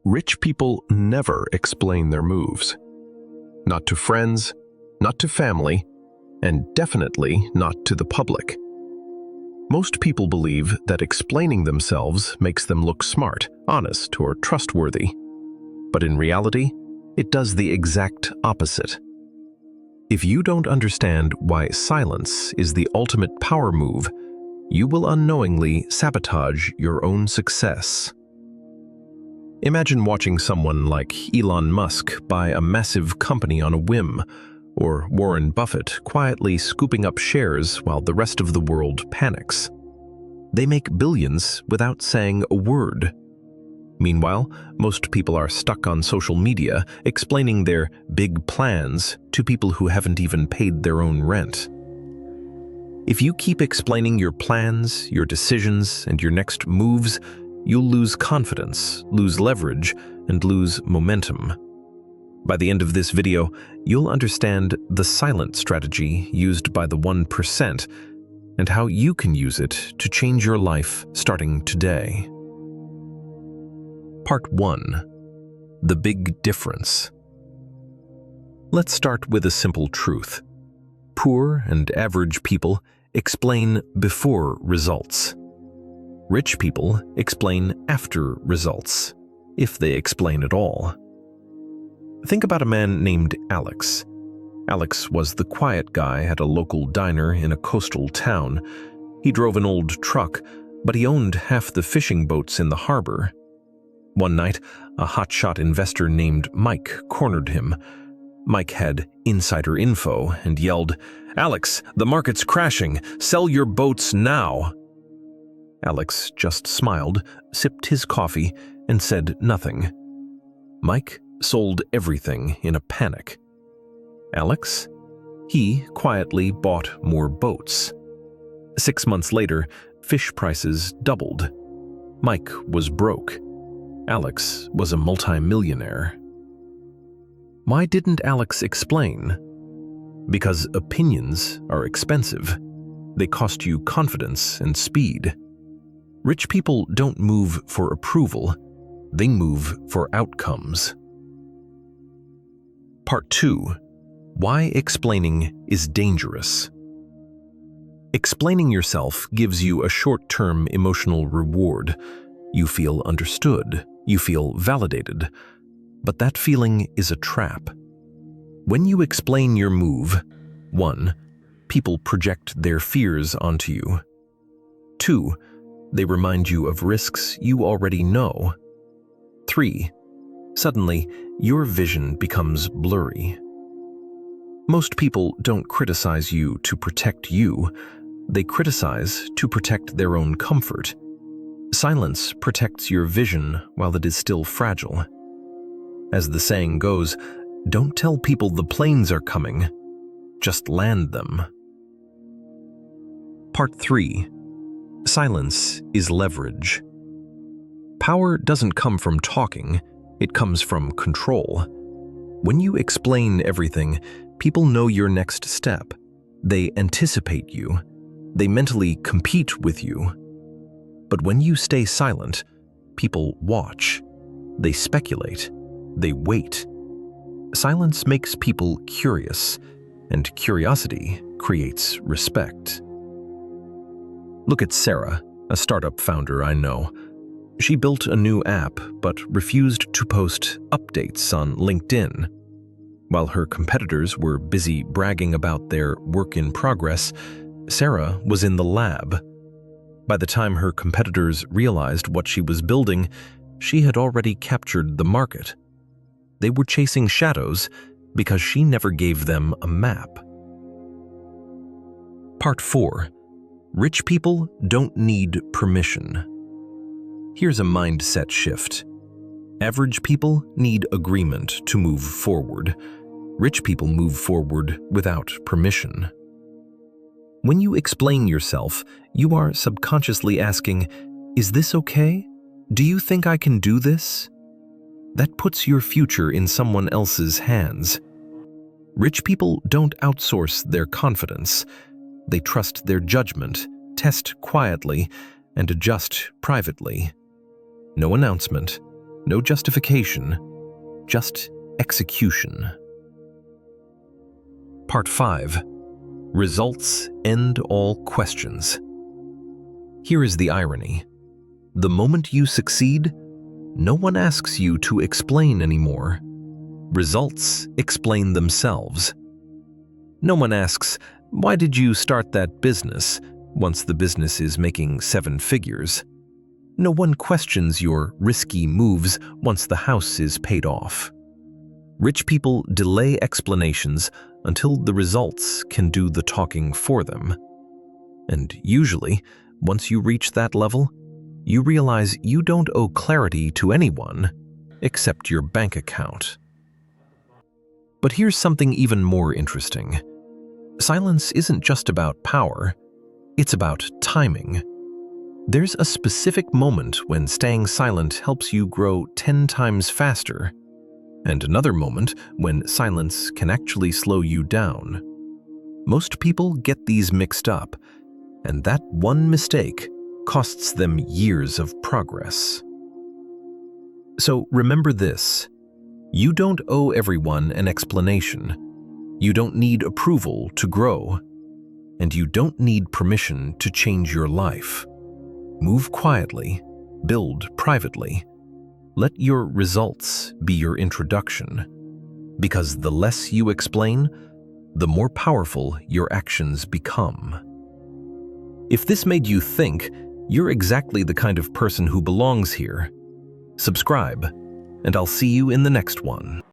Rich people never explain their moves. Not to friends, not to family, and definitely not to the public. Most people believe that explaining themselves makes them look smart, honest, or trustworthy. But in reality, it does the exact opposite. If you don't understand why silence is the ultimate power move, you will unknowingly sabotage your own success. Imagine watching someone like Elon Musk buy a massive company on a whim, or Warren Buffett quietly scooping up shares while the rest of the world panics. They make billions without saying a word. Meanwhile, most people are stuck on social media explaining their big plans to people who haven't even paid their own rent. If you keep explaining your plans, your decisions, and your next moves, you'll lose confidence, lose leverage, and lose momentum. By the end of this video, you'll understand the silent strategy used by the 1% and how you can use it to change your life starting today. Part 1. The Big Difference. Let's start with a simple truth. Poor and average people explain before results. Rich people explain after results, if they explain at all. Think about a man named Alex. Alex was the quiet guy at a local diner in a coastal town. He drove an old truck, but he owned half the fishing boats in the harbor. One night, a hotshot investor named Mike cornered him. Mike had insider info and yelled, "Alex, the market's crashing. Sell your boats now." Alex just smiled, sipped his coffee, and said nothing. Mike sold everything in a panic. Alex? He quietly bought more boats. 6 months later, fish prices doubled. Mike was broke. Alex was a multi-millionaire. Why didn't Alex explain? Because opinions are expensive. They cost you confidence and speed. Rich people don't move for approval. They move for outcomes. Part 2. Why explaining is dangerous. Explaining yourself gives you a short-term emotional reward. You feel understood. You feel validated. But that feeling is a trap. When you explain your move, 1. People project their fears onto you. 2. They remind you of risks you already know. 3. Suddenly, your vision becomes blurry. Most people don't criticize you to protect you. They criticize to protect their own comfort. Silence protects your vision while it is still fragile. As the saying goes, don't tell people the planes are coming. Just land them. Part 3. Silence is leverage. Power doesn't come from talking, it comes from control. When you explain everything, people know your next step. They anticipate you. They mentally compete with you. But when you stay silent, people watch. They speculate. They wait. Silence makes people curious, and curiosity creates respect. Look at Sarah, a startup founder I know. She built a new app but refused to post updates on LinkedIn. While her competitors were busy bragging about their work in progress, Sarah was in the lab. By the time her competitors realized what she was building, she had already captured the market. They were chasing shadows because she never gave them a map. Part 4. Rich people don't need permission. Here's a mindset shift. Average people need agreement to move forward. Rich people move forward without permission. When you explain yourself, you are subconsciously asking, "Is this okay? Do you think I can do this?" That puts your future in someone else's hands. Rich people don't outsource their confidence. They trust their judgment, test quietly, and adjust privately. No announcement, No justification, just execution. Part 5. Results end all questions. Here is the irony. The moment you succeed, no one asks you to explain anymore. Results explain themselves. No one asks, "Why did you start that business?" once the business is making 7 figures. No one questions your risky moves once the house is paid off. Rich people delay explanations until the results can do the talking for them. And usually, once you reach that level, you realize you don't owe clarity to anyone except your bank account. But here's something even more interesting. Silence isn't just about power, it's about timing. There's a specific moment when staying silent helps you grow 10 times faster, and another moment when silence can actually slow you down. Most people get these mixed up, and that one mistake costs them years of progress. So remember this: you don't owe everyone an explanation. You don't need approval to grow, and you don't need permission to change your life. Move quietly, build privately. Let your results be your introduction, because the less you explain, the more powerful your actions become. If this made you think, you're exactly the kind of person who belongs here. Subscribe, and I'll see you in the next one.